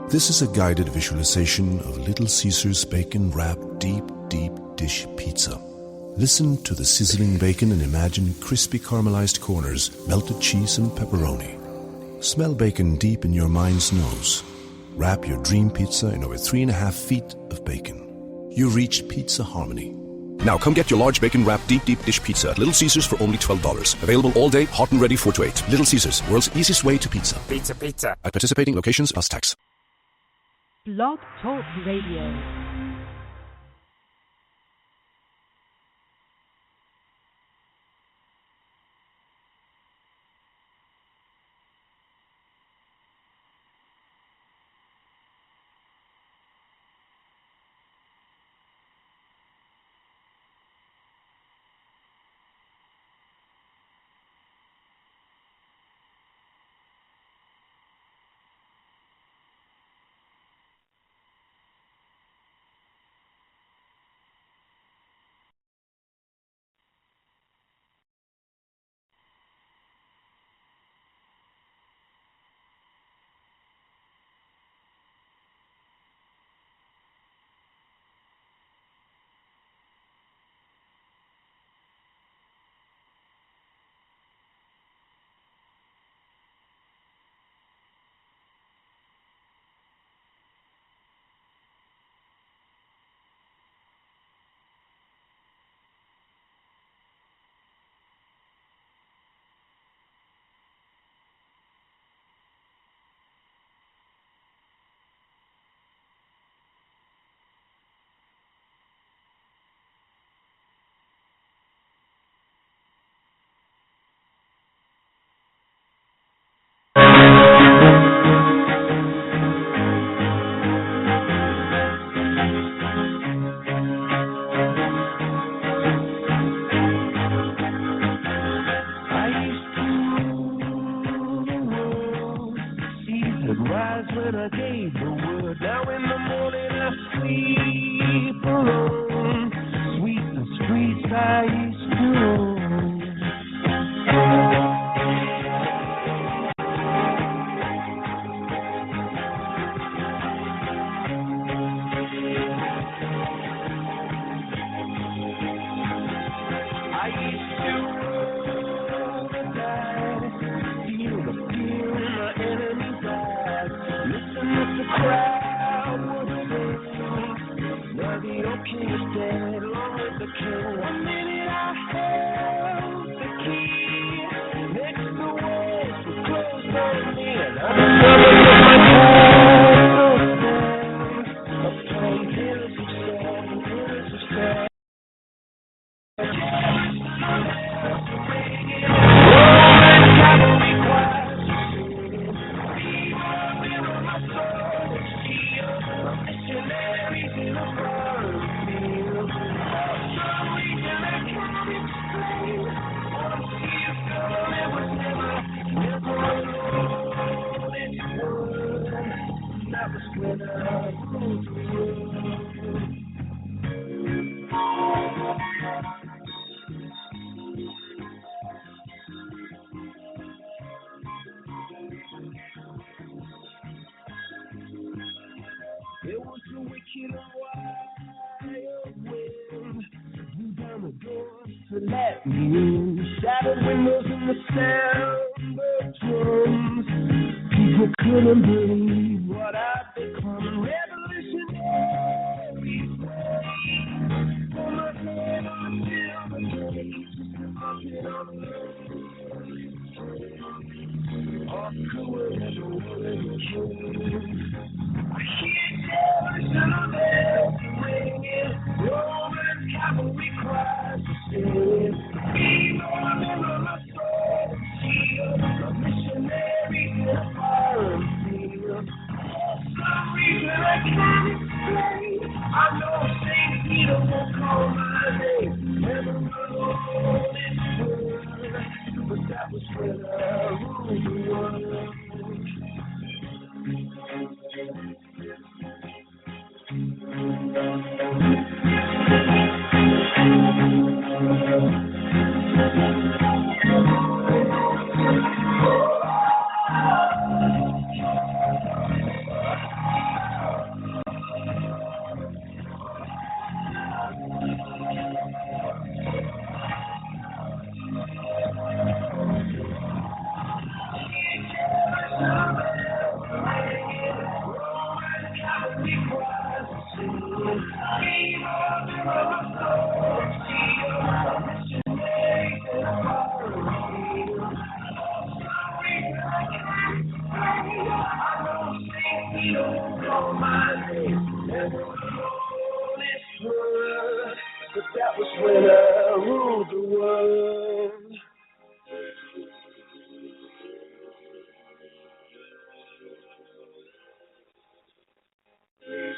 This is a guided visualization of Little Caesar's bacon-wrapped deep dish pizza. Listen to the sizzling bacon and imagine crispy caramelized corners, melted cheese and pepperoni. Smell bacon deep in your mind's nose. Wrap your dream pizza in over 3.5 feet of bacon. You reached pizza harmony. Now come get your large bacon-wrapped deep dish pizza at Little Caesars for only $12. Available all day, hot and ready 4 to 8. Little Caesars, world's easiest way to pizza. Pizza. At participating locations plus tax. Blog Talk Radio.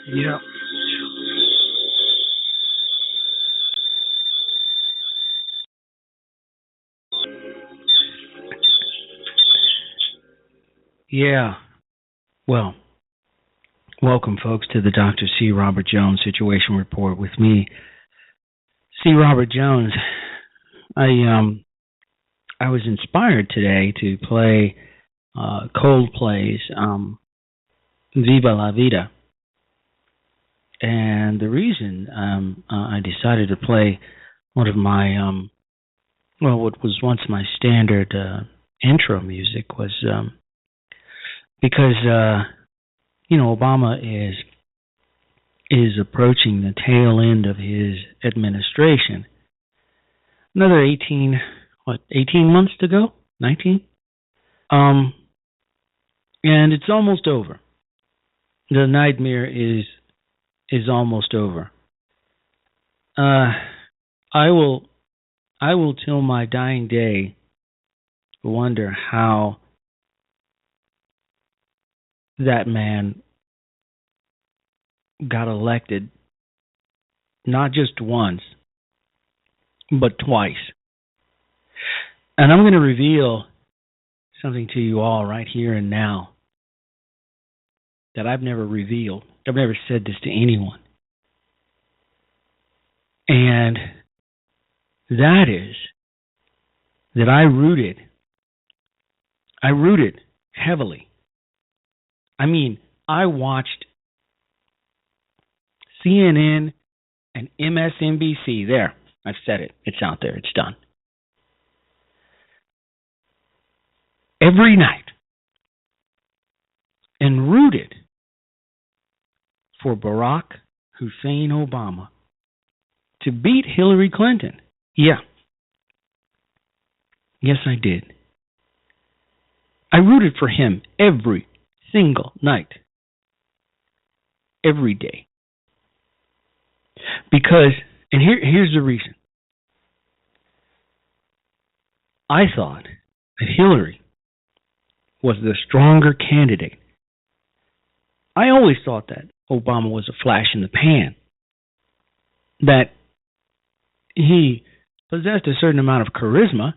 Yeah. Yeah. Well, welcome, folks, to the Dr. C. Robert Jones Situation Report with me, C. Robert Jones. I was inspired today to play Coldplay's Viva la Vida. And the reason I decided to play one of my, what was once my standard intro music was because, Obama is approaching the tail end of his administration. Another 18 months to go? 19? And it's almost over. The nightmare is almost over. I will till my dying day wonder how that man got elected not just once, but twice. And I'm going to reveal something to you all right here and now that I've never revealed. I've never said this to anyone. And that is that I rooted heavily. I mean, I watched CNN and MSNBC. There, I've said it. It's out there. It's done. Every night. And rooted for Barack Hussein Obama to beat Hillary Clinton. Yeah. Yes, I did. I rooted for him every single night. Every day. Because, and here's the reason. I thought that Hillary was the stronger candidate. I always thought that Obama was a flash in the pan. That he possessed a certain amount of charisma,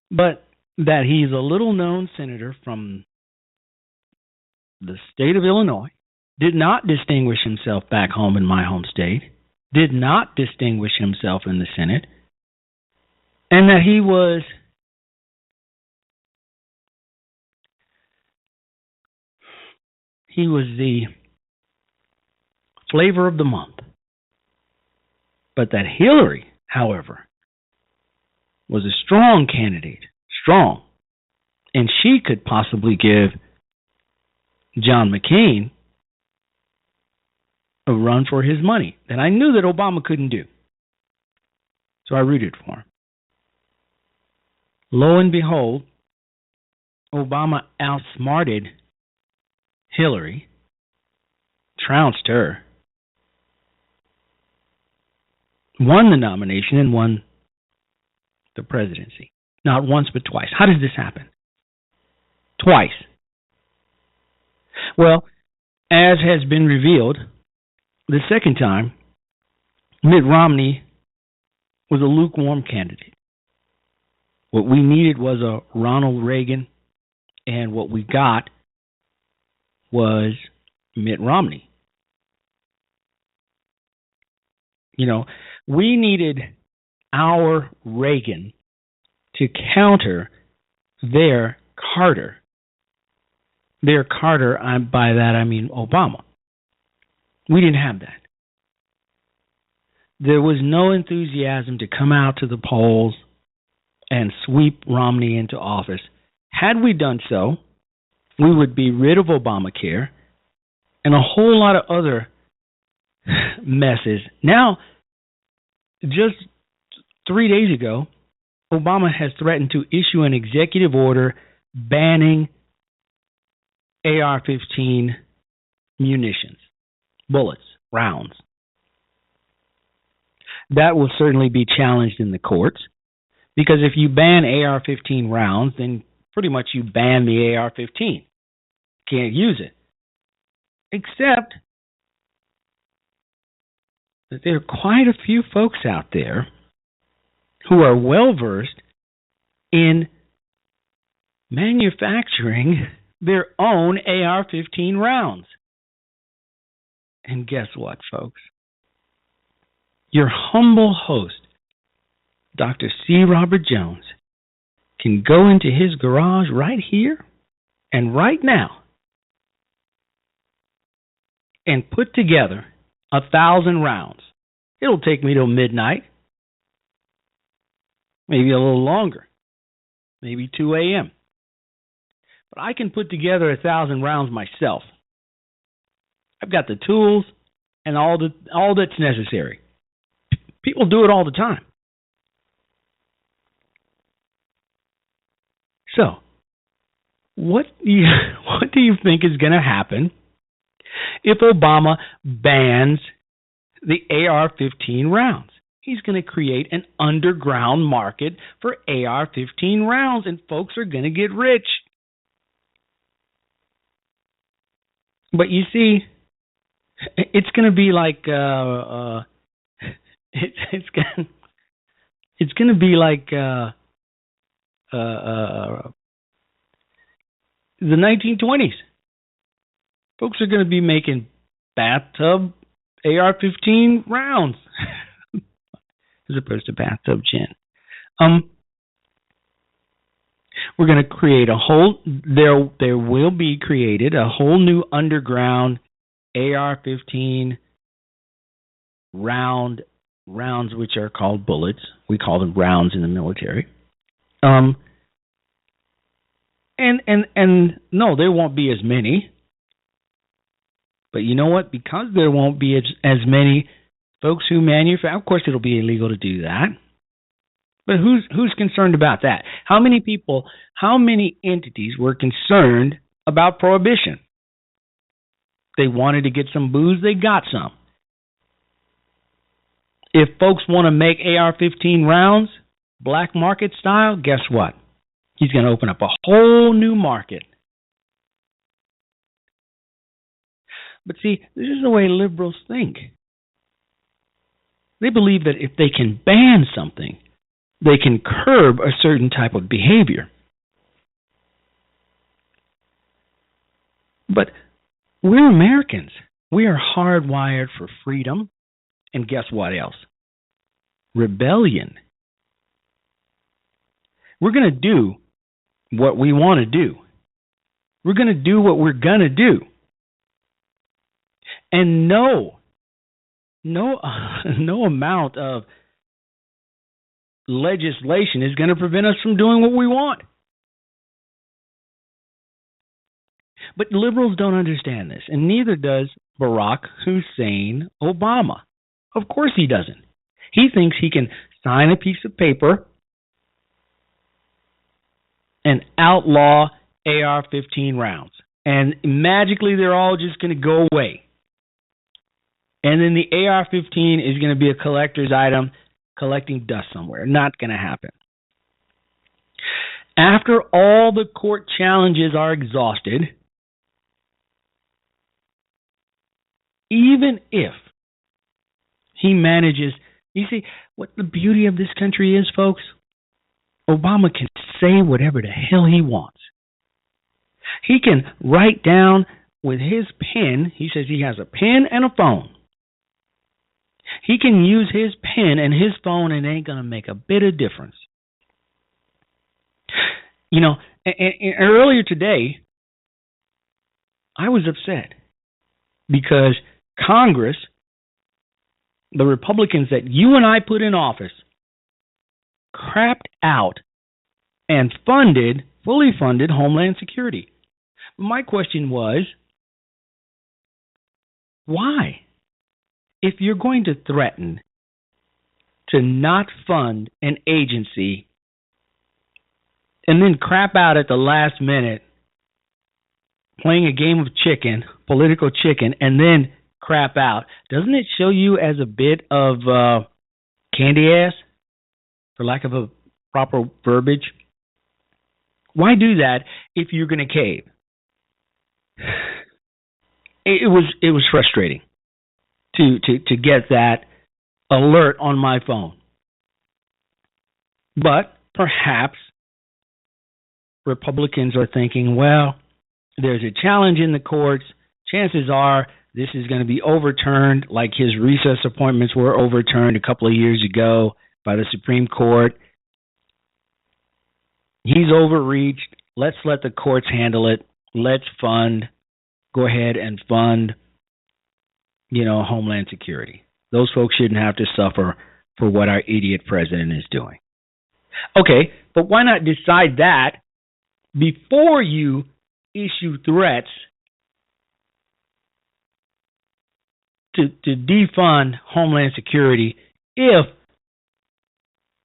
but that he's a little-known senator from the state of Illinois, did not distinguish himself back home in my home state, did not distinguish himself in the Senate, and that he was the flavor of the month. But that Hillary, however, was a strong candidate, strong, and she could possibly give John McCain a run for his money that I knew that Obama couldn't do. So I rooted for him. Lo and behold, Obama outsmarted Hillary, trounced her, won the nomination, and won the presidency. Not once, but twice. How does this happen? Twice. Well, as has been revealed, the second time, Mitt Romney was a lukewarm candidate. What we needed was a Ronald Reagan, and what we got was Mitt Romney. We needed our Reagan to counter their Carter. Their Carter, by that I mean Obama. We didn't have that. There was no enthusiasm to come out to the polls and sweep Romney into office. Had we done so, we would be rid of Obamacare and a whole lot of other messes. Now, just 3 days ago, Obama has threatened to issue an executive order banning AR-15 munitions, bullets, rounds. That will certainly be challenged in the courts, because if you ban AR-15 rounds, then pretty much you ban the AR-15. Can't use it. Except that there are quite a few folks out there who are well-versed in manufacturing their own AR-15 rounds. And guess what, folks? Your humble host, Dr. C. Robert Jones, can go into his garage right here and right now and put together 1,000 rounds. It'll take me till midnight, maybe a little longer, maybe 2 a.m. But I can put together 1,000 rounds myself. I've got the tools and all that's necessary. People do it all the time. So, what do you think is going to happen if Obama bans the AR-15 rounds? He's going to create an underground market for AR-15 rounds, and folks are going to get rich. But you see, it's going to be like it's going to be like the 1920s. Folks are going to be making bathtub AR-15 rounds as opposed to bathtub gin. We're going to create a whole. There will be created a whole new underground AR-15 rounds, which are called bullets. We call them rounds in the military. And no, there won't be as many. But you know what? Because there won't be as many folks who manufacture, of course, it'll be illegal to do that. But who's concerned about that? How many people, how many entities were concerned about prohibition? They wanted to get some booze, they got some. If folks want to make AR-15 rounds, black market style, guess what? He's going to open up a whole new market. But see, this is the way liberals think. They believe that if they can ban something, they can curb a certain type of behavior. But we're Americans. We are hardwired for freedom. And guess what else? Rebellion. We're going to do what we want to do. We're going to do what we're going to do. And no amount of legislation is going to prevent us from doing what we want. But liberals don't understand this, and neither does Barack Hussein Obama. Of course he doesn't. He thinks he can sign a piece of paper and outlaw AR-15 rounds, and magically they're all just going to go away. And then the AR-15 is going to be a collector's item collecting dust somewhere. Not going to happen. After all the court challenges are exhausted, even if he manages, you see, what the beauty of this country is, folks, Obama can say whatever the hell he wants. He can write down with his pen, he says he has a pen and a phone. He can use his pen and his phone and it ain't going to make a bit of difference. You know, and earlier today, I was upset because Congress, the Republicans that you and I put in office, crapped out and fully funded Homeland Security. My question was, why? If you're going to threaten to not fund an agency and then crap out at the last minute, playing a game of chicken, political chicken, and then crap out, doesn't it show you as a bit of candy ass, for lack of a proper verbiage? Why do that if you're going to cave? It was frustrating to get that alert on my phone. But perhaps Republicans are thinking, well, there's a challenge in the courts. Chances are this is going to be overturned like his recess appointments were overturned a couple of years ago by the Supreme Court. He's overreached. Let's let the courts handle it. Let's go ahead and fund, Homeland Security. Those folks shouldn't have to suffer for what our idiot president is doing. Okay, but why not decide that before you issue threats to defund Homeland Security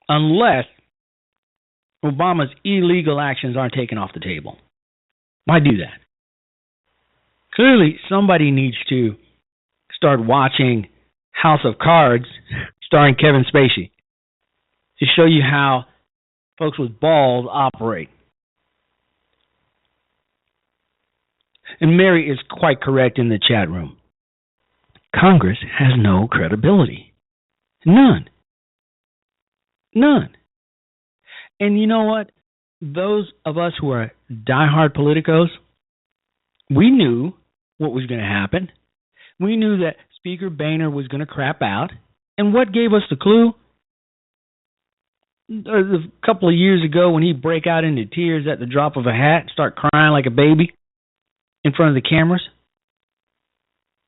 unless Obama's illegal actions aren't taken off the table? Why do that? Clearly, somebody needs to start watching House of Cards starring Kevin Spacey to show you how folks with balls operate. And Mary is quite correct in the chat room. Congress has no credibility. None. And you know what? Those of us who are diehard politicos, we knew what was going to happen. We knew that Speaker Boehner was going to crap out. And what gave us the clue? A couple of years ago when he'd break out into tears at the drop of a hat, start crying like a baby in front of the cameras.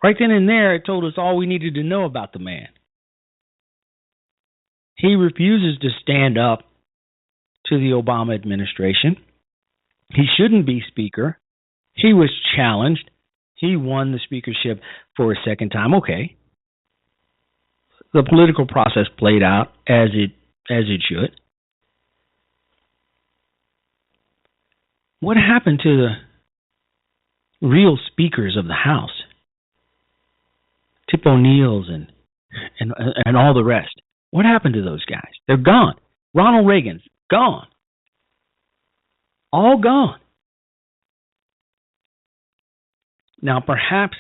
Right then and there, it told us all we needed to know about the man. He refuses to stand up to the Obama administration. He shouldn't be speaker. He was challenged. He won the speakership for a second time. Okay. The political process played out as it should. What happened to the real speakers of the House? Tip O'Neill's and all the rest. What happened to those guys? They're gone. Ronald Reagan's gone. All gone. Now, perhaps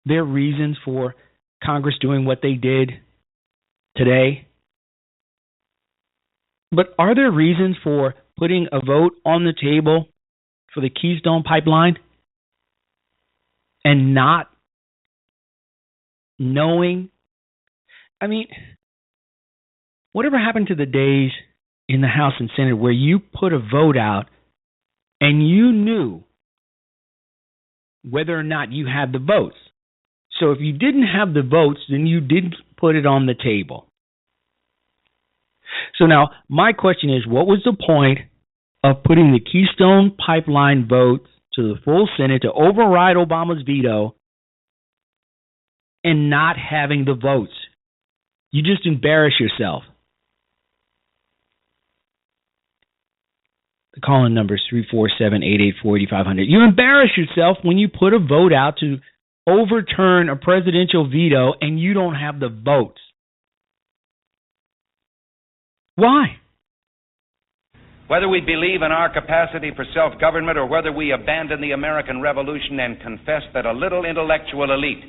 there are reasons for Congress doing what they did today. But are there reasons for putting a vote on the table for the Keystone Pipeline and not knowing? I mean, whatever happened to the days in the House and Senate where you put a vote out and you knew whether or not you had the votes? So if you didn't have the votes, then you didn't put it on the table. So now, my question is, what was the point of putting the Keystone Pipeline vote to the full Senate to override Obama's veto and not having the votes? You just embarrass yourself. The call-in number is 347-884-8500. You embarrass yourself when you put a vote out to overturn a presidential veto and you don't have the votes. Why? Whether we believe in our capacity for self-government or whether we abandon the American Revolution and confess that a little intellectual elite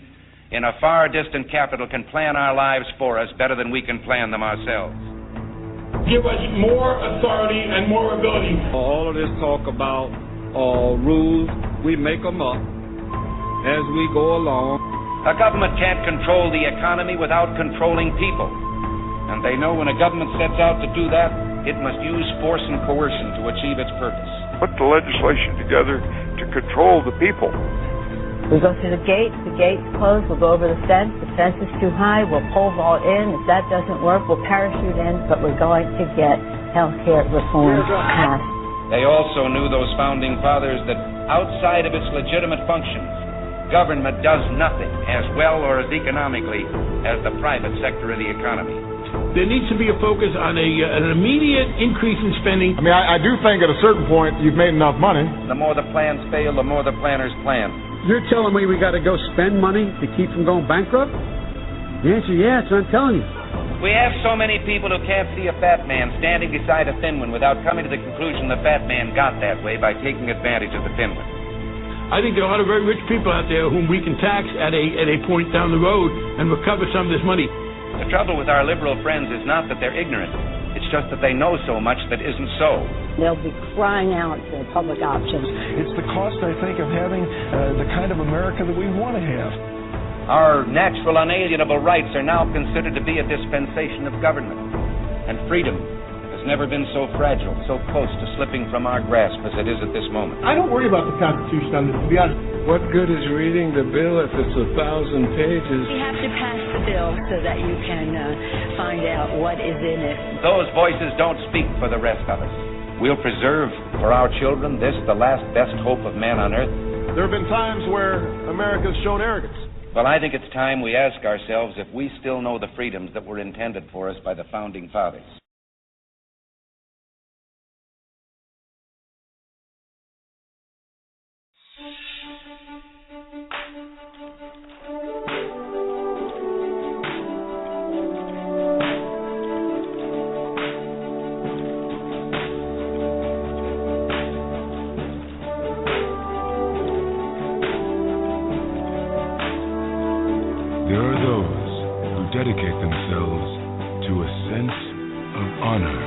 in a far distant capital can plan our lives for us better than we can plan them ourselves. Give us more authority and more ability. All of this talk about rules, we make them up as we go along. A government can't control the economy without controlling people. And they know when a government sets out to do that, it must use force and coercion to achieve its purpose. Put the legislation together to control the people. We go through the gate's closed, we'll go over the fence is too high, we'll pole vault in. If that doesn't work, we'll parachute in, but we're going to get health care reform passed. They also knew, those founding fathers, that outside of its legitimate functions, government does nothing as well or as economically as the private sector of the economy. There needs to be a focus on an immediate increase in spending. I mean, I do think at a certain point you've made enough money. The more the plans fail, the more the planners plan. You're telling me we got to go spend money to keep from going bankrupt? The answer is yes, I'm telling you. We have so many people who can't see a fat man standing beside a thin one without coming to the conclusion the fat man got that way by taking advantage of the thin one. I think there are a lot of very rich people out there whom we can tax at a point down the road and recover some of this money. The trouble with our liberal friends is not that they're ignorant. It's just that they know so much that isn't so. They'll be crying out for public options. It's the cost, I think, of having the kind of America that we want to have. Our natural unalienable rights are now considered to be a dispensation of government. And freedom has never been so fragile, so close to slipping from our grasp as it is at this moment. I don't worry about the Constitution on this, to be honest. What good is reading the bill if it's 1,000 pages? You have to pass the bill so that you can find out what is in it. Those voices don't speak for the rest of us. We'll preserve for our children this, the last best hope of man on earth. There have been times where America's shown arrogance. Well, I think it's time we ask ourselves if we still know the freedoms that were intended for us by the Founding Fathers. There are those who dedicate themselves to a sense of honor,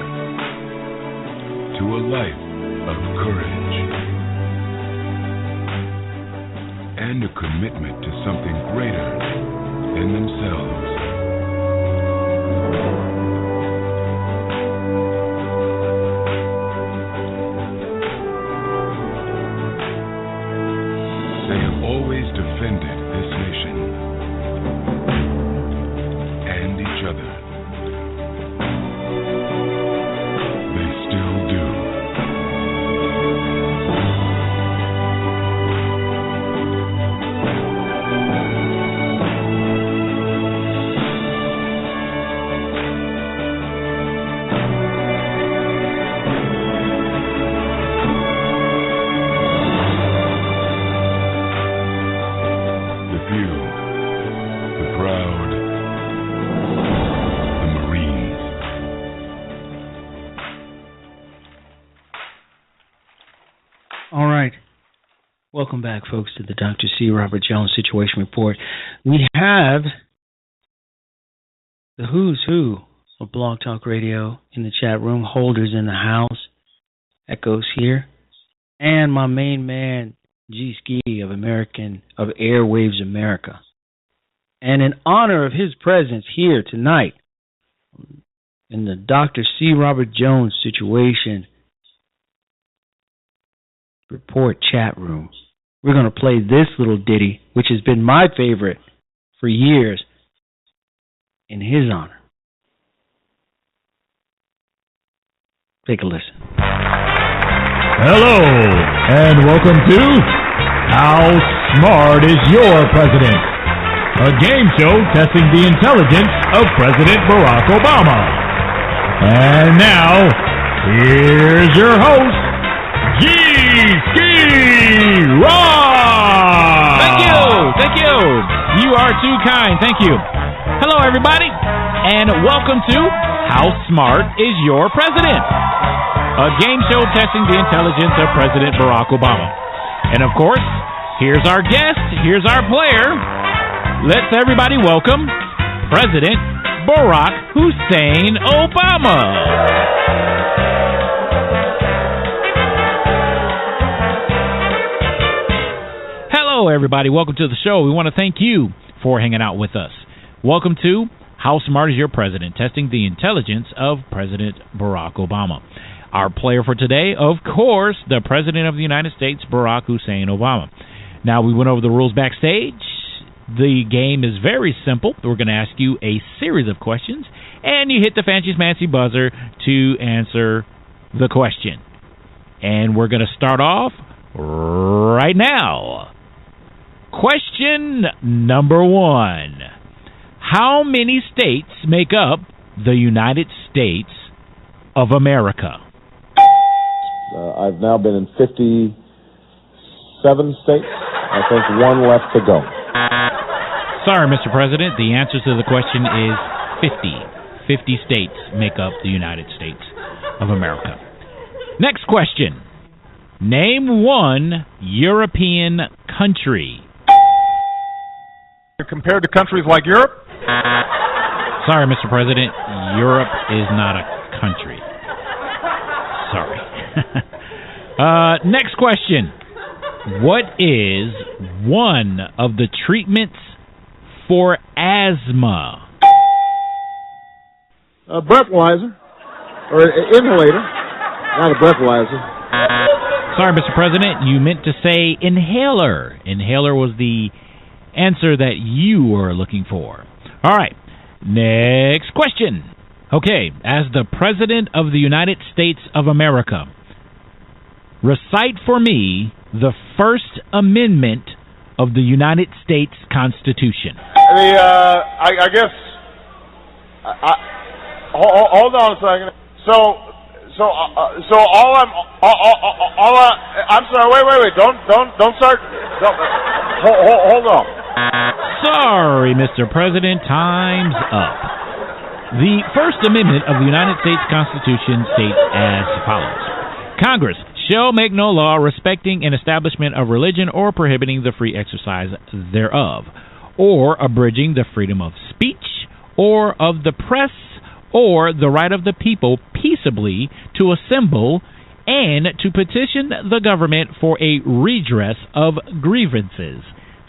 to a life of courage, and a commitment to something greater than themselves. They have always defended this nation and each other. They still do. The few, the proud, the Marines. All right. Welcome back, folks, to the Dr. C. Robert Jones Situation Report. We have the who's who of Blog Talk Radio in the chat room, Holders in the house, Echoes here, and my main man, G. Ski of Airwaves America. And in honor of his presence here tonight in the Dr. C. Robert Jones Situation Report chat room, we're going to play this little ditty, which has been my favorite for years, in his honor. Take a listen. Hello, and welcome to How Smart is Your President? A game show testing the intelligence of President Barack Obama. And now, here's your host, G-Ski Rock! Thank you! You are too kind, thank you. Hello, everybody, and welcome to How Smart is Your President? A game show testing the intelligence of President Barack Obama. And of course, here's our guest, here's our player. Let's everybody welcome President Barack Hussein Obama. Hello, everybody. Welcome to the show. We want to thank you for hanging out with us. Welcome to How Smart is Your President? Testing the intelligence of President Barack Obama. Our player for today, of course, the President of the United States, Barack Hussein Obama. Now, we went over the rules backstage. The game is very simple. We're going to ask you a series of questions, and you hit the fancy buzzer to answer the question. And we're going to start off right now. Question number 1. How many states make up the United States of America? I've now been in 57 states. I think one left to go. Sorry, Mr. President. The answer to the question is 50. 50 states make up the United States of America. Next question. Name one European country. Compared to countries like Europe? Sorry, Mr. President, Europe is not a country. Sorry. Next question. What is one of the treatments for asthma? A breathalyzer. Or inhalator. Not a breathalyzer. Sorry, Mr. President, you meant to say inhaler. Inhaler was the answer that you were looking for. All right, next question. Okay, as the President of the United States of America, recite for me the First Amendment of the United States Constitution. I guess. Hold on a second. So I'm sorry. Wait. Don't start. Hold on. Sorry, Mr. President. Time's up. The First Amendment of the United States Constitution states as follows: Congress shall make no law respecting an establishment of religion or prohibiting the free exercise thereof, or abridging the freedom of speech, or of the press, or the right of the people peaceably to assemble and to petition the government for a redress of grievances,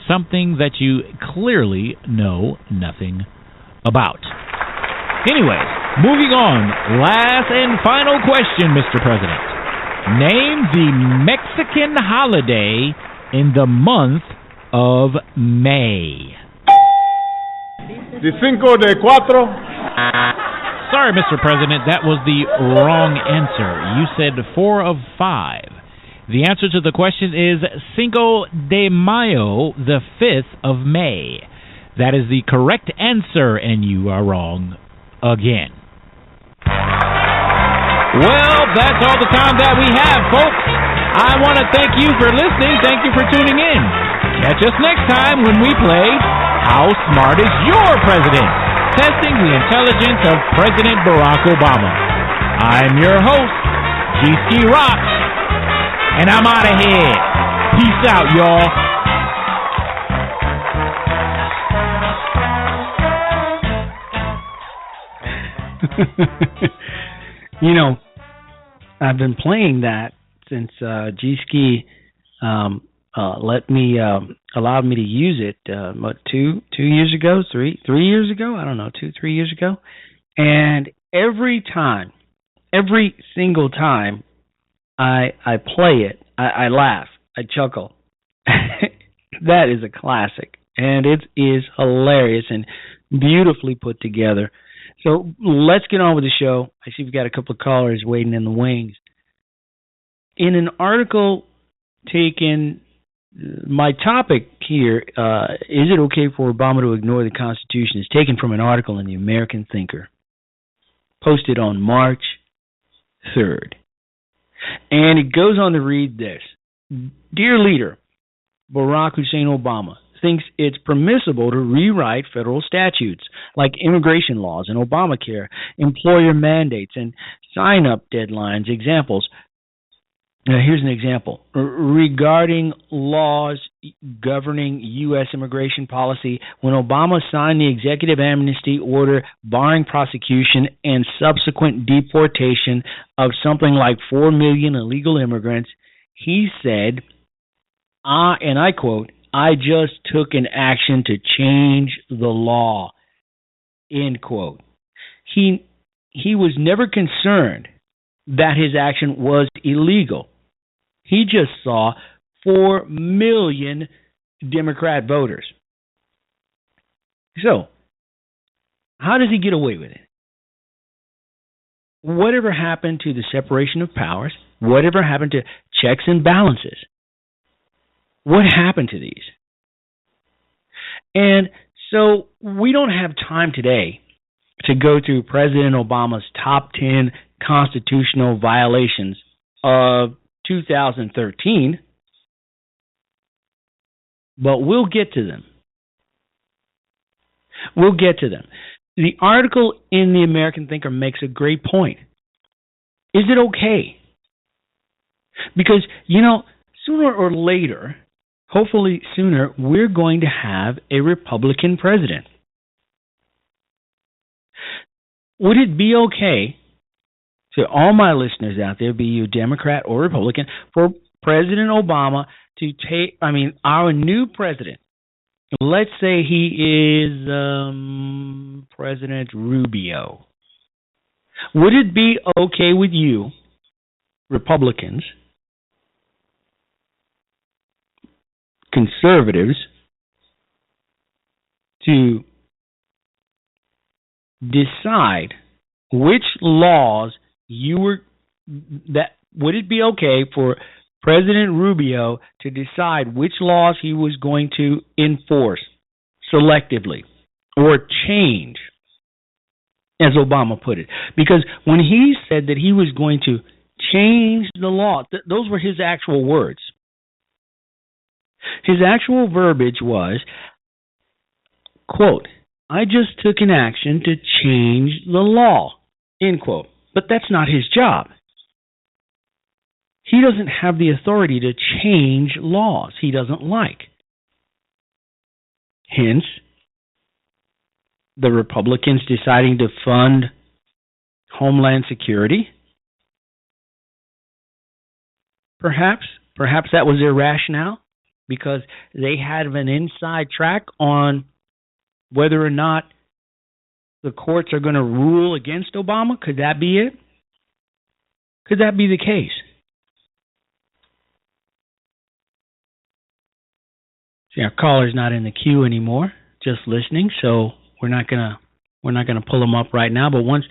something that you clearly know nothing about. Anyways, moving on. Last and final question, Mr. President. Name the Mexican holiday in the month of May. The Cinco de Cuatro. Sorry, Mr. President, that was the wrong answer. You said 4 of 5. The answer to the question is Cinco de Mayo, the 5th of May. That is the correct answer, and you are wrong again. Well, that's all the time that we have, folks. I want to thank you for listening. Thank you for tuning in. Catch us next time when we play How Smart is Your President? Testing the intelligence of President Barack Obama. I'm your host, G-Ski Rocks, and I'm out of here. Peace out, y'all. You know, I've been playing that since G-Ski allowed me to use it, 2 years ago, 3 years ago? I don't know, 3 years ago. And every single time I play it, I laugh, I chuckle. That is a classic, and it is hilarious and beautifully put together. So let's get on with the show. I see we've got a couple of callers waiting in the wings. In an article taken, my topic here, is it okay for Obama to ignore the Constitution, is taken from an article in the American Thinker, posted on March 3rd. And it goes on to read this. Dear Leader Barack Hussein Obama thinks it's permissible to rewrite federal statutes like immigration laws and ObamaCare, employer mandates, and sign-up deadlines. Examples. Here's an example. Regarding laws governing U.S. immigration policy, when Obama signed the executive amnesty order barring prosecution and subsequent deportation of something like 4 million illegal immigrants, he said, and I quote, "I just took an action to change the law," end quote. He was never concerned that his action was illegal. He just saw 4 million Democrat voters. So, how does he get away with it? Whatever happened to the separation of powers? Whatever happened to checks and balances? What happened to these? And so we don't have time today to go through President Obama's top 10 constitutional violations of 2013, but we'll get to them. We'll get to them. The article in the American Thinker makes a great point. Is it okay? Because, sooner or later, hopefully sooner, we're going to have a Republican president. would it be okay to all my listeners out there, be you Democrat or Republican, for President Obama to take, our new president, let's say he is President Rubio. Would it be okay with you, Republicans, conservatives, to decide which laws would it be okay for President Rubio to decide which laws he was going to enforce selectively or change, as Obama put it? Because when he said that he was going to change the law, those were his actual words. His actual verbiage was, quote, "I just took an action to change the law," end quote. But that's not his job. He doesn't have the authority to change laws he doesn't like. Hence, the Republicans deciding to fund Homeland Security. Perhaps that was their rationale, because they had an inside track on whether or not the courts are going to rule against Obama. Could that be it? Could that be the case? See, our caller's not in the queue anymore, just listening, so we're not gonna pull them up right now. But once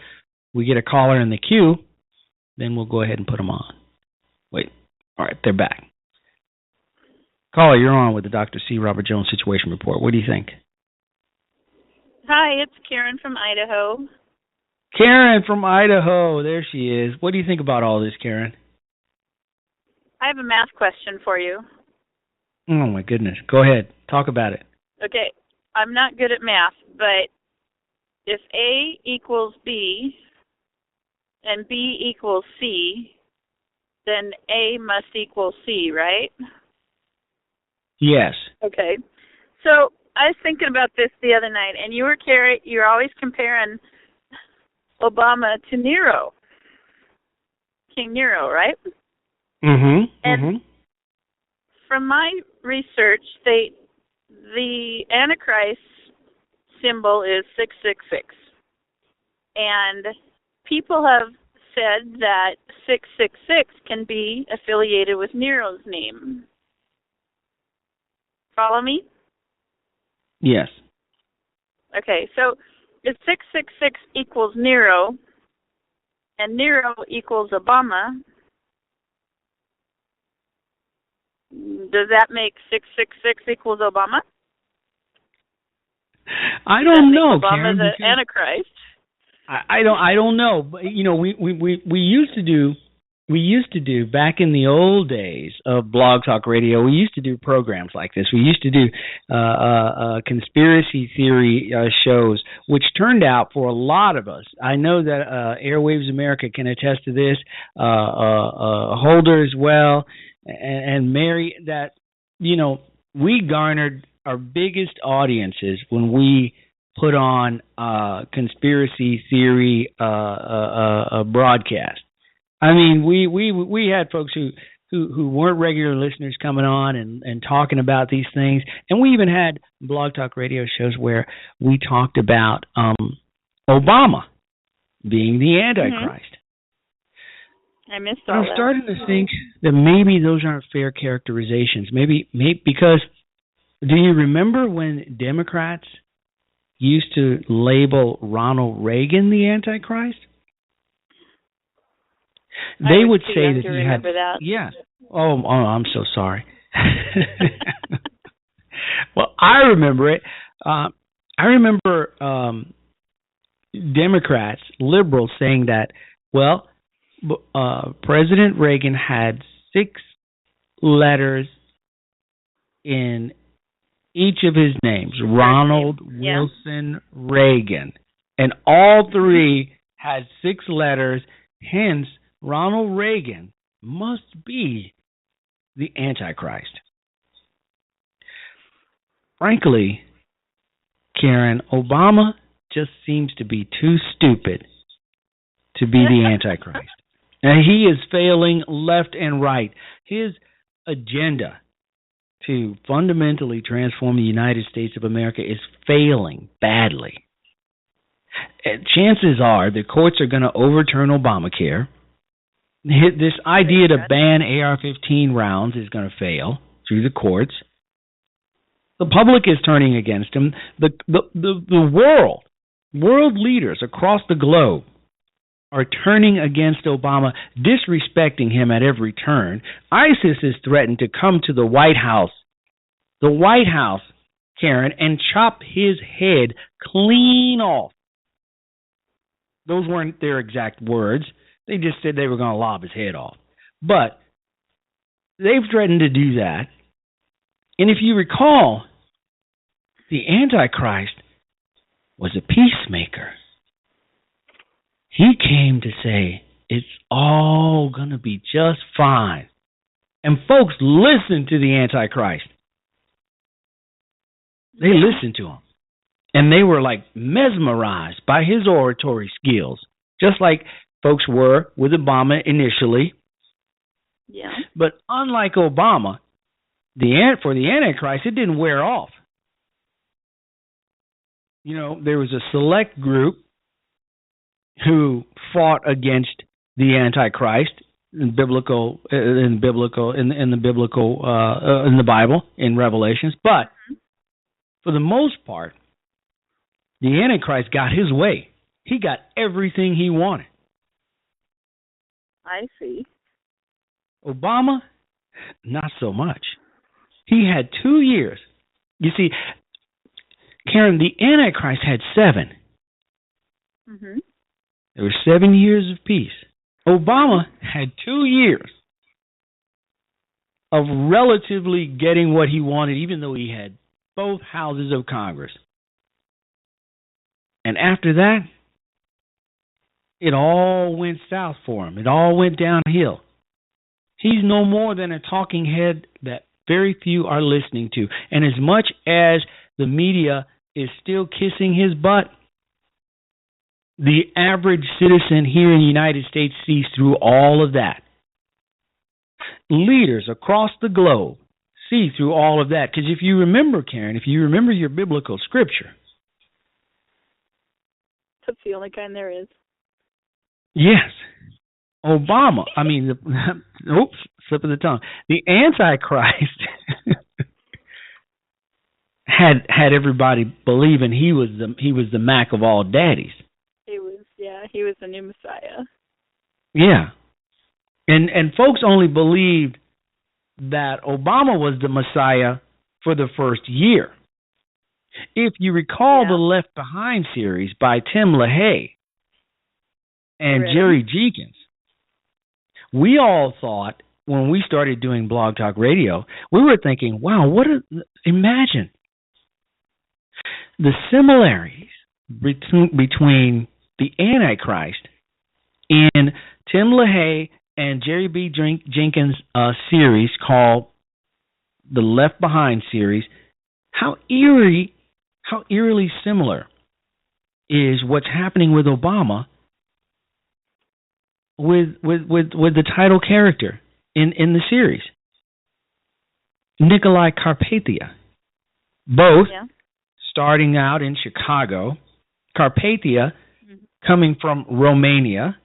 we get a caller in the queue, then we'll go ahead and put them on. Wait, all right, they're back. Caller, you're on with the Dr. C. Robert Jones Situation Report. What do you think? Hi, it's Karen from Idaho. Karen from Idaho, there she is. What do you think about all this, Karen? I have a math question for you. Oh, my goodness. Go ahead. Talk about it. Okay, I'm not good at math, but if A equals B and B equals C, then A must equal C, right? Yes. Okay. So I was thinking about this the other night, and you're always comparing Obama to Nero, King Nero, right? Mm-hmm. And from my research, the Antichrist symbol is 666, and people have said that 666 can be affiliated with Nero's name. Follow me? Yes. Okay, so if 666 equals Nero and Nero equals Obama, does that make 666 equals Obama? I don't know, Obama's Karen. the Antichrist. I don't know. But, we used to do back in the old days of Blog Talk Radio. We used to do programs like this. We used to do conspiracy theory shows, which turned out for a lot of us. I know that Airwaves America can attest to this. Holder as well, and Mary. That we garnered our biggest audiences when we put on conspiracy theory broadcast. I mean, we had folks who weren't regular listeners coming on and talking about these things, and we even had Blog Talk Radio shows where we talked about Obama being the Antichrist. I missed all that. I'm starting to think that maybe those aren't fair characterizations. Maybe because do you remember when Democrats used to label Ronald Reagan the Antichrist? They would say that he had. That. Yes. Oh, I'm so sorry. Well, I remember it. I remember Democrats, liberals, saying that. Well, President Reagan had 6 letters in each of his names: Ronald, Wilson, Reagan, and all 3 had 6 letters. Hence, Ronald Reagan must be the Antichrist. Frankly, Karen, Obama just seems to be too stupid to be the Antichrist. And he is failing left and right. His agenda to fundamentally transform the United States of America is failing badly. And chances are the courts are going to overturn Obamacare. This idea to ban AR-15 rounds is going to fail through the courts. The public is turning against him. The world leaders across the globe are turning against Obama, disrespecting him at every turn. ISIS has threatened to come to the White House, Karen, and chop his head clean off. Those weren't their exact words. They just said they were going to lob his head off. But they've threatened to do that. And if you recall, the Antichrist was a peacemaker. He came to say, it's all going to be just fine. And folks listened to the Antichrist. They listened to him. And they were like mesmerized by his oratory skills, just like folks were with Obama initially. Yeah. But unlike Obama, for the Antichrist, it didn't wear off. You know, there was a select group who fought against the Antichrist in the Bible, in Revelations, but for the most part, the Antichrist got his way. He got everything he wanted. I see. Obama, not so much. He had 2 years. You see, Karen, the Antichrist had 7. Mm-hmm. There were 7 years of peace. Obama had 2 years of relatively getting what he wanted, even though he had both houses of Congress. And after that, it all went south for him. It all went downhill. He's no more than a talking head that very few are listening to. And as much as the media is still kissing his butt, the average citizen here in the United States sees through all of that. Leaders across the globe see through all of that. Because if you remember, Karen, if you remember your biblical scripture. That's the only kind there is. Yes. Obama, slip of the tongue. The Antichrist had everybody believing he was the Mac of all daddies. He was the new Messiah. Yeah. And folks only believed that Obama was the Messiah for the first year. If you recall the Left Behind series by Tim LaHaye and Jerry Jenkins, we all thought when we started doing Blog Talk Radio, we were thinking, wow, imagine the similarities between the Antichrist in Tim LaHaye and Jerry B. Jenkins' series called the Left Behind series. How eerily similar is what's happening with Obama with the title character in the series, Nikolai Carpathia. Both starting out in Chicago, Carpathia coming from Romania,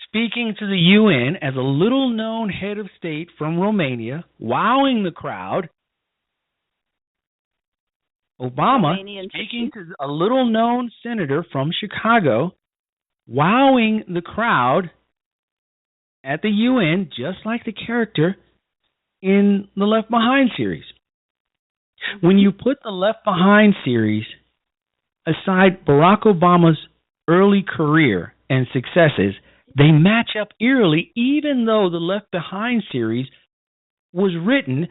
speaking to the UN as a little-known head of state from Romania, wowing the crowd. Obama speaking to a little-known senator from Chicago, wowing the crowd at the UN, just like the character in the Left Behind series. When you put the Left Behind series aside Barack Obama's early career and successes, they match up eerily, even though the Left Behind series was written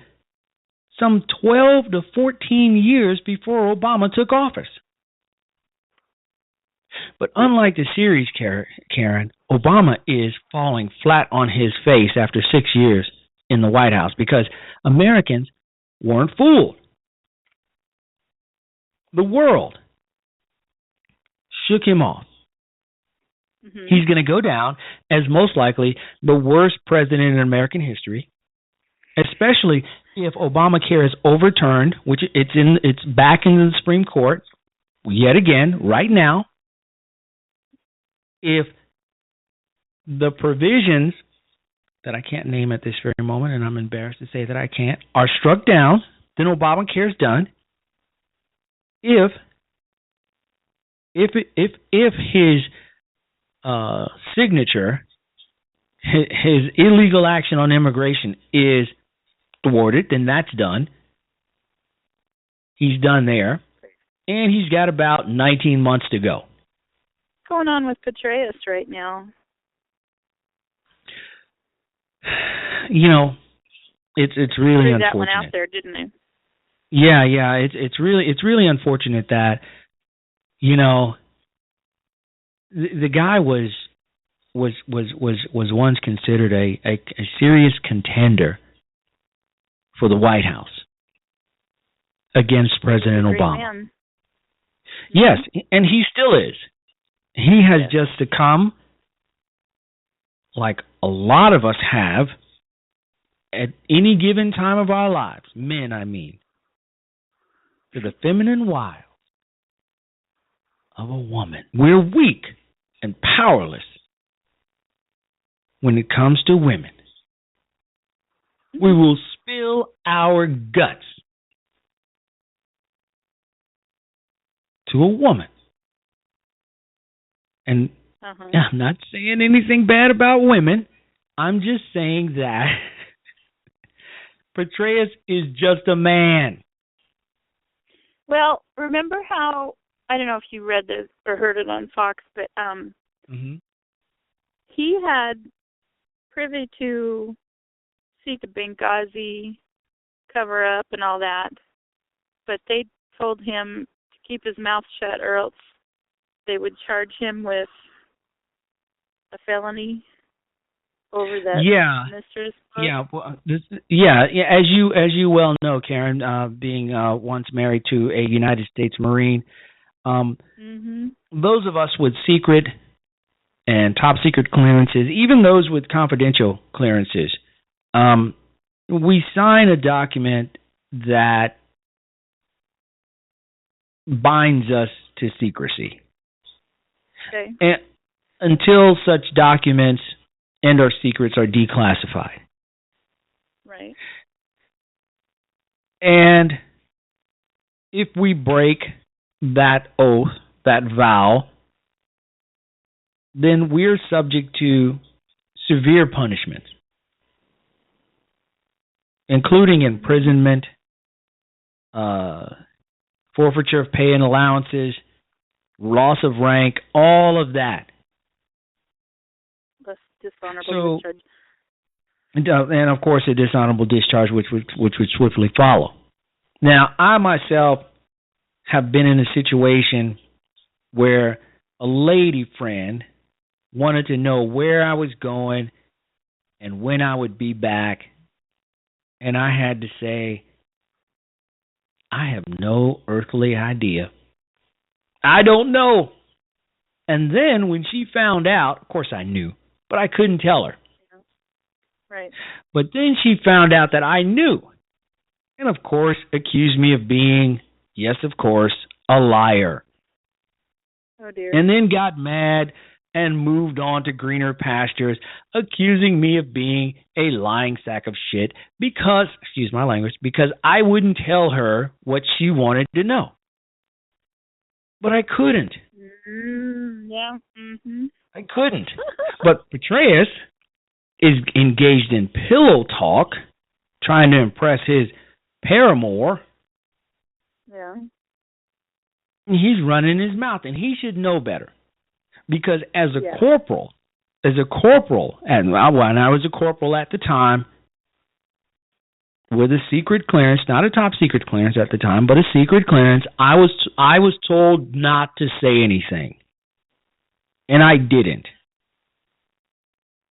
some 12 to 14 years before Obama took office. But unlike the series, Karen, Obama is falling flat on his face after 6 years in the White House because Americans weren't fooled. The world shook him off. He's going to go down as most likely the worst president in American history, especially if Obamacare is overturned, which it's back in the Supreme Court yet again right now. If the provisions that I can't name at this very moment, and I'm embarrassed to say that I can't, are struck down, then Obamacare is done. If his signature, his illegal action on immigration is thwarted, then that's done. He's done there, and he's got about 19 months to go. What's going on with Petraeus right now? You know, it's really unfortunate. That one out there, didn't it? Yeah. It's really unfortunate that, you know, the guy was once considered a serious contender for the White House against President Obama. Man. Yes, and he still is. He has just succumbed, like a lot of us have, at any given time of our lives, men I mean, to the feminine wiles of a woman. We're weak and powerless when it comes to women. We will spill our guts to a woman. And I'm not saying anything bad about women. I'm just saying that Petraeus is just a man. Well, remember how, I don't know if you read this or heard it on Fox, but he had privy to see the Benghazi cover-up and all that, but they told him to keep his mouth shut or else they would charge him with a felony over that mistress book. As you well know, Karen, being once married to a United States Marine, those of us with secret and top secret clearances, even those with confidential clearances, we sign a document that binds us to secrecy. Okay. And until such documents and our secrets are declassified. Right. And if we break that oath, that vow, then we're subject to severe punishment, including imprisonment, forfeiture of pay and allowances, loss of rank, all of that. Less dishonorable discharge. And of course, a dishonorable discharge, which would swiftly follow. Now, I myself have been in a situation where a lady friend wanted to know where I was going and when I would be back, and I had to say, I have no earthly idea. I don't know. And then when she found out, of course I knew, but I couldn't tell her. Right. But then she found out that I knew. And of course accused me of being, yes, of course, a liar. Oh dear. And then got mad and moved on to greener pastures, accusing me of being a lying sack of shit because, excuse my language, because I wouldn't tell her what she wanted to know. But I couldn't. I couldn't. But Petraeus is engaged in pillow talk, trying to impress his paramour. Yeah. He's running his mouth, and he should know better. Because as a corporal, and I was a corporal at the time, with a secret clearance, not a top secret clearance at the time, but a secret clearance, I was told not to say anything. And I didn't.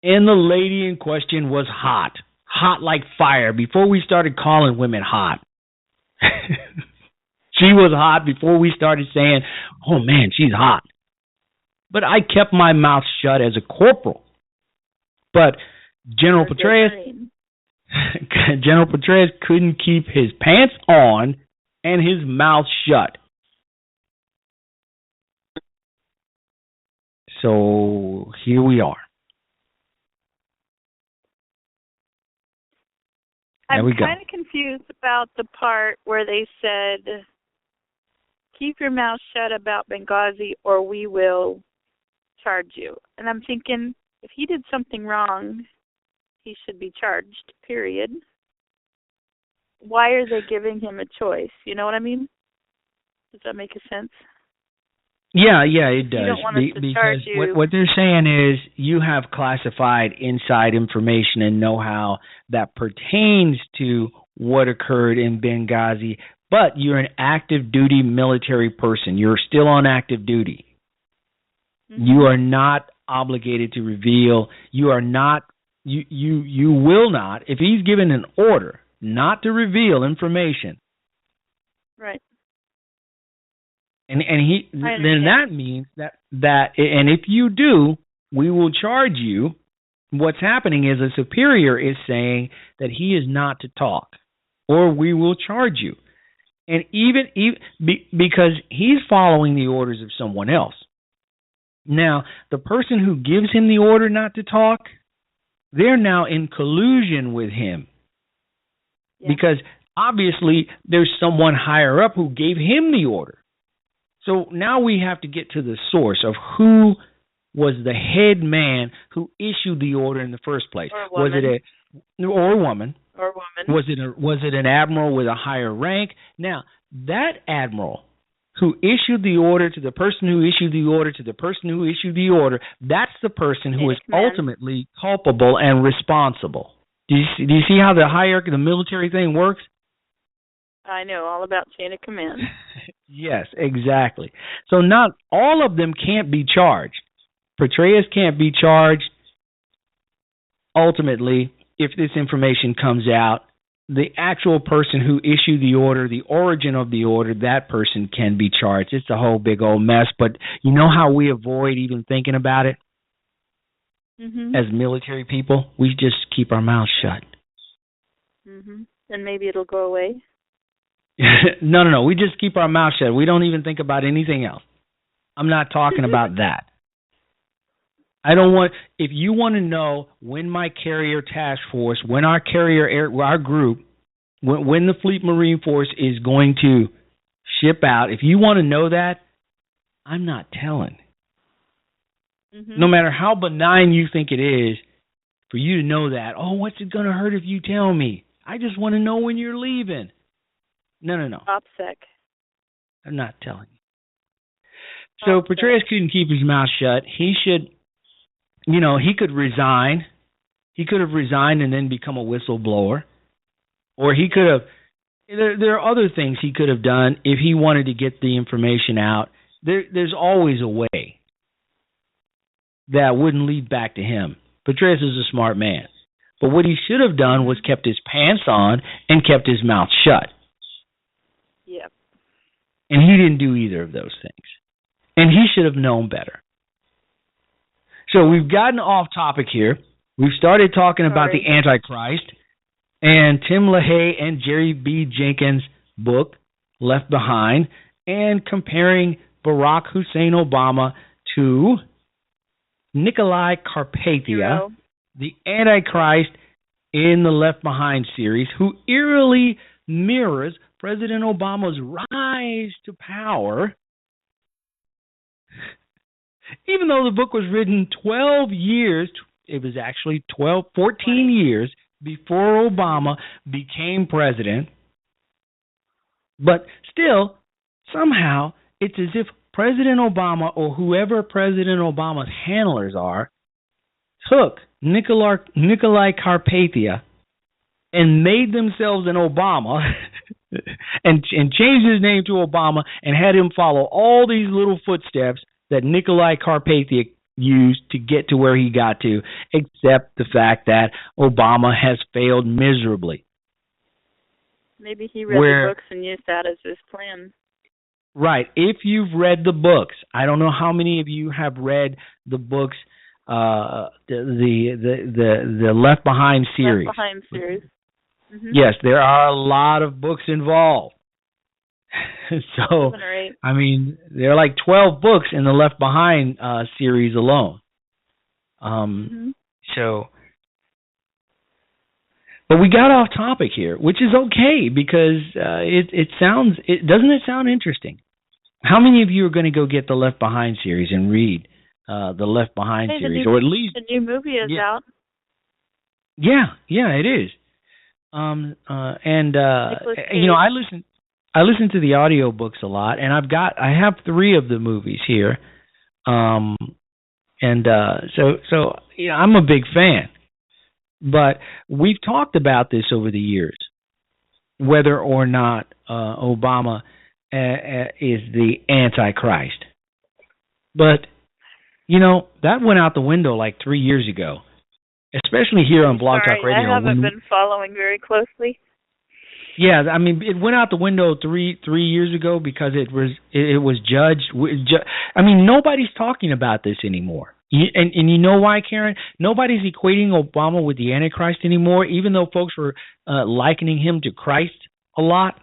And the lady in question was hot like fire, before we started calling women hot. She was hot before we started saying, oh man, she's hot. But I kept my mouth shut as a corporal. But General Petraeus couldn't keep his pants on and his mouth shut. So here we are. I'm kind of confused about the part where they said, keep your mouth shut about Benghazi or we will charge you. And I'm thinking, if he did something wrong, he should be charged, period. Why are they giving him a choice? You know what I mean? Does that make sense? Yeah, it does. You don't want us to charge you. What they're saying is you have classified inside information and know-how that pertains to what occurred in Benghazi, but you're an active duty military person. You're still on active duty. Mm-hmm. You are not obligated to reveal. You are not. You will not. If he's given an order not to reveal information, right? And then that means that and if you do, we will charge you. What's happening is a superior is saying that he is not to talk, or we will charge you. And even because he's following the orders of someone else. Now, the person who gives him the order not to talk, they're now in collusion with him. Yeah. Because obviously there's someone higher up who gave him the order. So now we have to get to the source of who was the head man who issued the order in the first place. Was it a woman? Was it an admiral with a higher rank? Now, that admiral who issued the order to the person who issued the order to the person who issued the order, that's the person who is ultimately culpable and responsible. Do you see how the hierarchy, the military thing works? I know all about chain of command. Yes, exactly. So not all of them can't be charged. Petraeus can't be charged. Ultimately, if this information comes out, the actual person who issued the order, the origin of the order, that person can be charged. It's a whole big old mess. But you know how we avoid even thinking about it? Mm-hmm. As military people, we just keep our mouths shut. Mm-hmm. And maybe it'll go away. No. We just keep our mouth shut. We don't even think about anything else. I'm not talking about that. I don't want. If you want to know when my carrier task force, when our our group, when the Fleet Marine Force is going to ship out, if you want to know that, I'm not telling. Mm-hmm. No matter how benign you think it is, for you to know that, what's it going to hurt if you tell me? I just want to know when you're leaving. No. OPSEC. I'm not telling you. So Petraeus couldn't keep his mouth shut. He should, he could resign. He could have resigned and then become a whistleblower. Or he could have, there are other things he could have done if he wanted to get the information out. There's always a way that wouldn't lead back to him. Petraeus is a smart man. But what he should have done was kept his pants on and kept his mouth shut. Yep. And he didn't do either of those things. And he should have known better. So we've gotten off topic here. We've started talking about the Antichrist and Tim LaHaye and Jerry B. Jenkins' book, Left Behind, and comparing Barack Hussein Obama to Nicolae Carpathia, the Antichrist in the Left Behind series, who eerily mirrors President Obama's rise to power, even though the book was written 12 years, it was actually 14 years before Obama became president. But still, somehow, it's as if President Obama or whoever President Obama's handlers are took Nicolae Carpathia and made themselves an Obama and changed his name to Obama and had him follow all these little footsteps that Nicolae Carpathia used to get to where he got to, except the fact that Obama has failed miserably. Maybe he read the books and used that as his plan. Right. If you've read the books, I don't know how many of you have read the books, the Left Behind series. Left Behind series. Mm-hmm. Yes, there are a lot of books involved. So, I mean, there are like 12 books in the Left Behind series alone. So, but we got off topic here, which is okay because doesn't it sound interesting? How many of you are going to go get the Left Behind series and read the Left Behind series, or at least the new movie is out? Yeah, it is. You know, I listen to the audiobooks a lot, and I have 3 of the movies here. So you know, I'm a big fan. But we've talked about this over the years, whether or not Obama is the Antichrist. But, you know, that went out the window like 3 years ago, especially here on Blog Talk Radio. I haven't been following very closely. Yeah, I mean, it went out the window three years ago because it was judged. I mean, nobody's talking about this anymore. And you know why, Karen? Nobody's equating Obama with the Antichrist anymore, even though folks were likening him to Christ a lot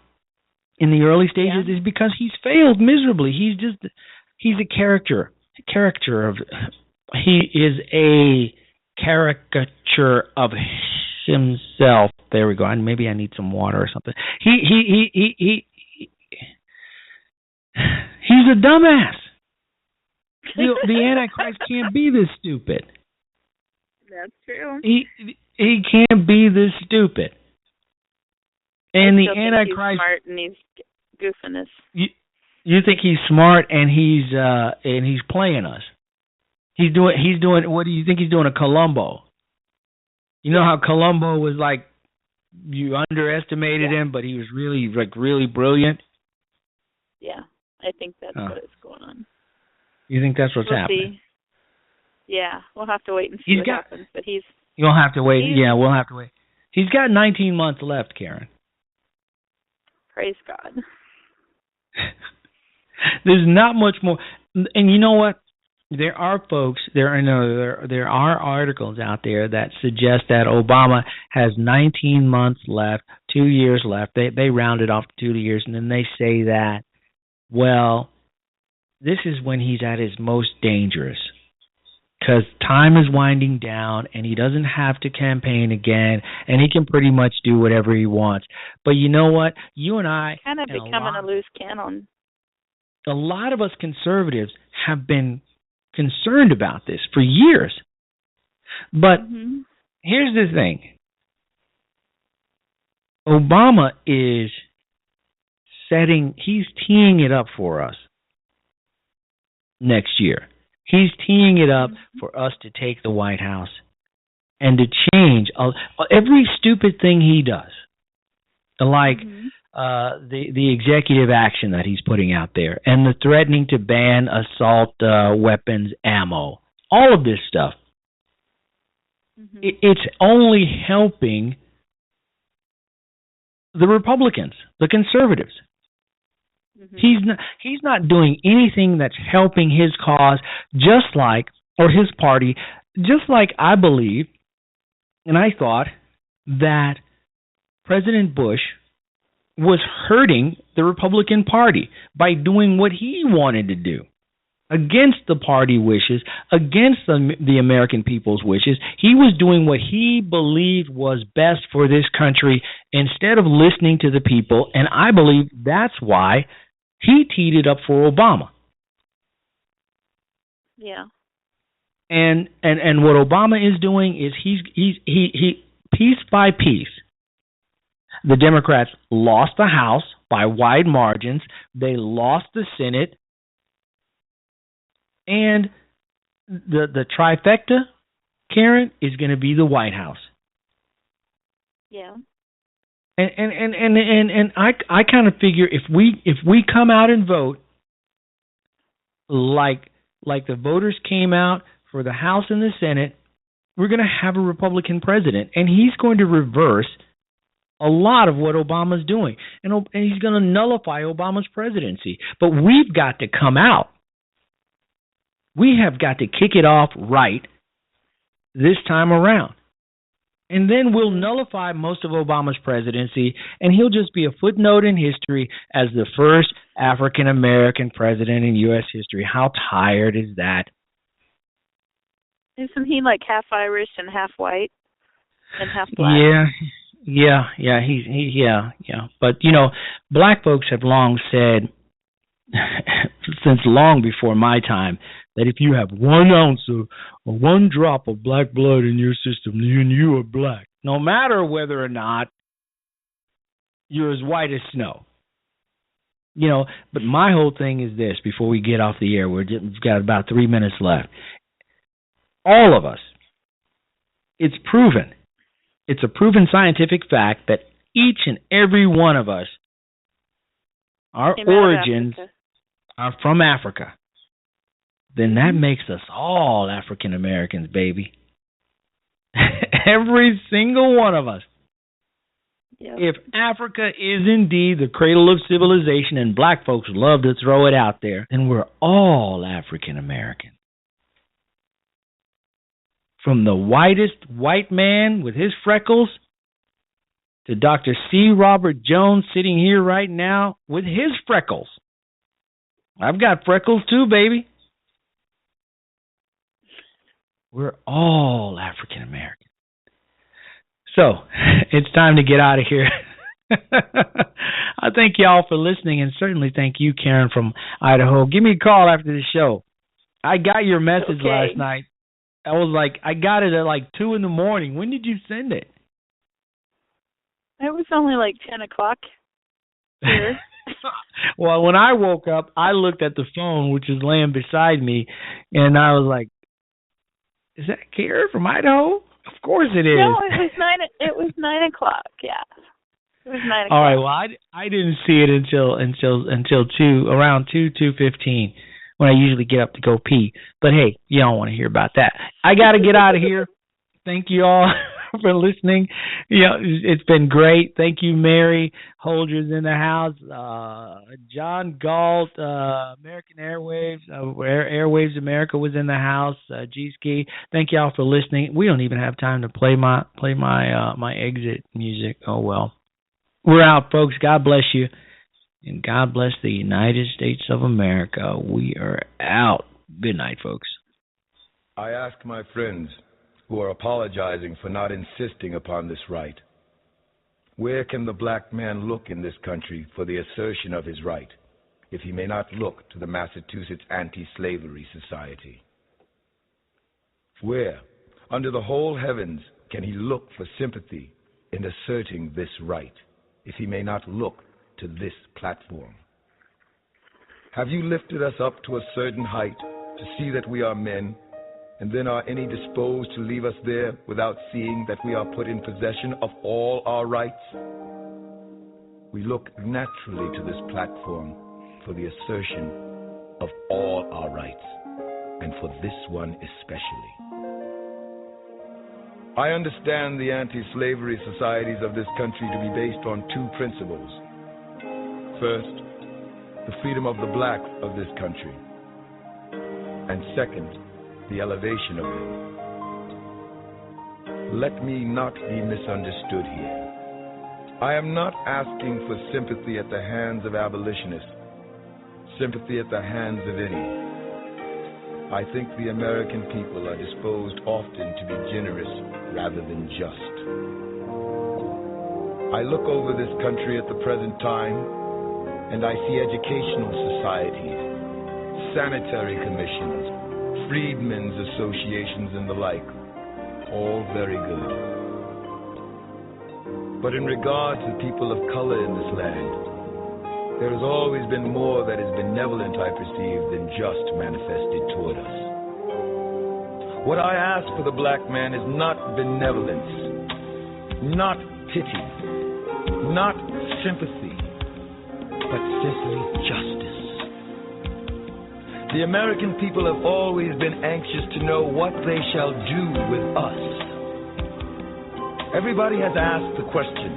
in the early stages, is because he's failed miserably. He's a caricature of himself. There we go. And maybe I need some water or something. He's a dumbass. The Antichrist can't be this stupid. That's true. He can't be this stupid. And the Antichrist, he's smart and he's goofiness. You think he's smart and he's playing us? He's doing. What do you think he's doing? A Columbo. You know how Columbo was like, you underestimated him, but he was really brilliant. Yeah, I think that's what is going on. You think that's what's happening? See. Yeah, we'll have to wait and see what happens. But you'll have to wait. Yeah, we'll have to wait. He's got 19 months left, Karen. Praise God. There's not much more. And you know what? There are folks, there are articles out there that suggest that Obama has 19 months left, 2 years left. They round it off to 2 years, and then they say that, well, this is when he's at his most dangerous because time is winding down and he doesn't have to campaign again and he can pretty much do whatever he wants. But you know what? You and I... kind of becoming a loose cannon. A lot of us conservatives have been concerned about this for years. But here's the thing. Obama is he's teeing it up for us next year. He's teeing it up for us to take the White House and to change every stupid thing he does. Like the executive action that he's putting out there and the threatening to ban assault weapons ammo. All of this stuff. It's only helping the Republicans, the conservatives. He's not doing anything that's helping his cause, or his party, just like I believe, and I thought that President Bush was hurting the Republican Party by doing what he wanted to do against the party wishes, against the American people's wishes. He was doing what he believed was best for this country instead of listening to the people, and I believe that's why he teed it up for Obama. Yeah. And what Obama is doing is he piece by piece. The Democrats lost the House by wide margins. They lost the Senate. And the trifecta, Karen, is going to be the White House. Yeah. And I kind of figure if we come out and vote like the voters came out for the House and the Senate, we're going to have a Republican president, and he's going to reverse a lot of what Obama's doing, and he's going to nullify Obama's presidency. But we've got to come out We have got to kick it off right this time around. And then we'll nullify most of Obama's presidency, and he'll just be a footnote in history as the first African-American president in U.S. history. How tired is that? Isn't he like half Irish and half white and half black? Yeah. But, black folks have long said, since long before my time, that if you have 1 ounce or 1 drop of black blood in your system, then you are black, no matter whether or not you're as white as snow. But my whole thing is this, before we get off the air, we've got about 3 minutes left. All of us, it's proven. It's a proven scientific fact that each and every one of us, our origins are from Africa. Then that makes us all African Americans, baby. Every single one of us. Yep. If Africa is indeed the cradle of civilization, and black folks love to throw it out there, then we're all African American. From the whitest white man with his freckles to Dr. C. Robert Jones sitting here right now with his freckles. I've got freckles too, baby. We're all African American. So, it's time to get out of here. I thank y'all for listening, and certainly thank you, Karen from Idaho. Give me a call after the show. I got your message last night. I was like, I got it at like 2 a.m. When did you send it? It was only like 10 o'clock here. Well, when I woke up, I looked at the phone, which is laying beside me, and I was like, is that Karen from Idaho? Of course it is. No, it was 9 o'clock. Yeah, it was 9 o'clock. All right. Well, I didn't see it until 2:15 when I usually get up to go pee. But hey, you don't want to hear about that. I got to get out of here. Thank you all for listening. It's been great. Thank you, Mary Holdridge in the house. John Galt, American Airwaves, Airwaves America was in the house. G-Ski. Thank y'all for listening. We don't even have time to play my exit music. Oh well. We're out, folks. God bless you, and God bless the United States of America. We are out. Good night, folks. I ask my friends who are apologizing for not insisting upon this right, where can the black man look in this country for the assertion of his right, if he may not look to the Massachusetts Anti-Slavery Society? Where, under the whole heavens, can he look for sympathy in asserting this right, if he may not look to this platform? Have you lifted us up to a certain height to see that we are men, and then are any disposed to leave us there without seeing that we are put in possession of all our rights? We look naturally to this platform for the assertion of all our rights, and for this one especially. I understand the anti-slavery societies of this country to be based on 2 principles. First, the freedom of the blacks of this country, and second, the elevation of them. Let me not be misunderstood here. I am not asking for sympathy at the hands of abolitionists, sympathy at the hands of any. I think the American people are disposed often to be generous rather than just. I look over this country at the present time, and I see educational societies, sanitary commissions, freedmen's associations and the like, all very good. But in regard to people of color in this land, there has always been more that is benevolent, I perceive, than just manifested toward us. What I ask for the black man is not benevolence, not pity, not sympathy, but simply justice. The American people have always been anxious to know what they shall do with us. Everybody has asked the question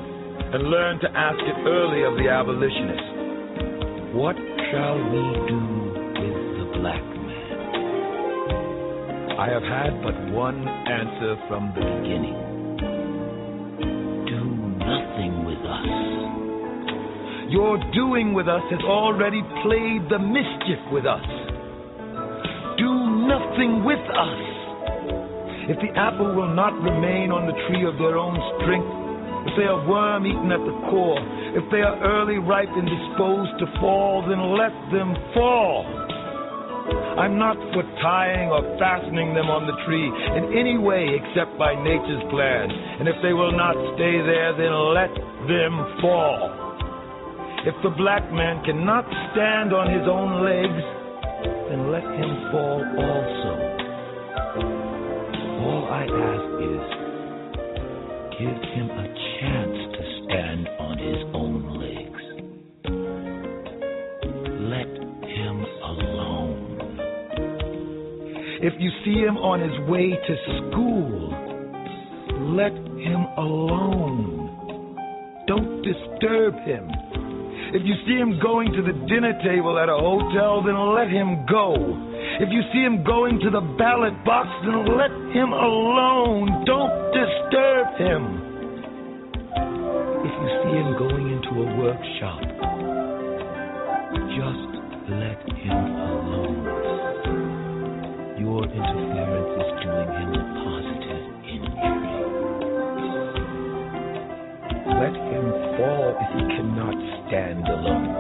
and learned to ask it early of the abolitionists. What shall we do with the black man? I have had but one answer from the beginning. Do nothing with us. Your doing with us has already played the mischief with us. Do nothing with us. If the apple will not remain on the tree of their own strength, if they are worm-eaten at the core, if they are early ripe and disposed to fall, then let them fall. I'm not for tying or fastening them on the tree in any way except by nature's plan. And if they will not stay there, then let them fall. If the black man cannot stand on his own legs, then let him fall also. All I ask is, give him a chance to stand on his own legs. Let him alone. If you see him on his way to school, let him alone. Don't disturb him. If you see him going to the dinner table at a hotel, then let him go. If you see him going to the ballot box, then let him alone. Don't disturb him. If you see him going into a workshop, just let him alone. Your interference is doing him a positive injury. Let him fall if he cannot stand alone.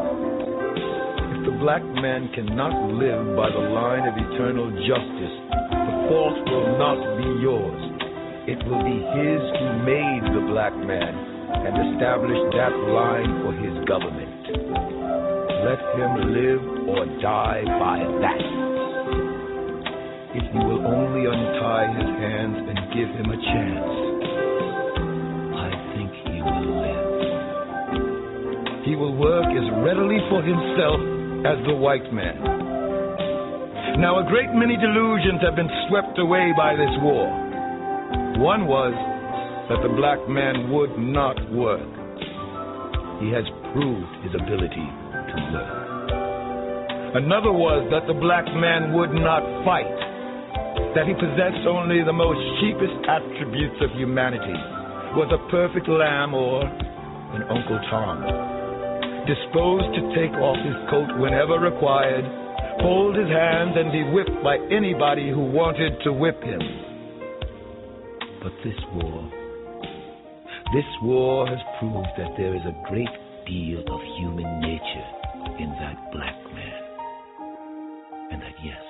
If the black man cannot live by the line of eternal justice, the fault will not be yours. It will be his who made the black man and established that line for his government. Let him live or die by that. If you will only untie his hands and give him a chance, I think he will live. He will work as readily for himself as the white man. Now, a great many delusions have been swept away by this war. One was that the black man would not work. He has proved his ability to work. Another was that the black man would not fight, that he possessed only the most cheapest attributes of humanity, was a perfect lamb or an Uncle Tom, disposed to take off his coat whenever required, hold his hands and be whipped by anybody who wanted to whip him. But this war has proved that there is a great deal of human nature in that black man, and that yes,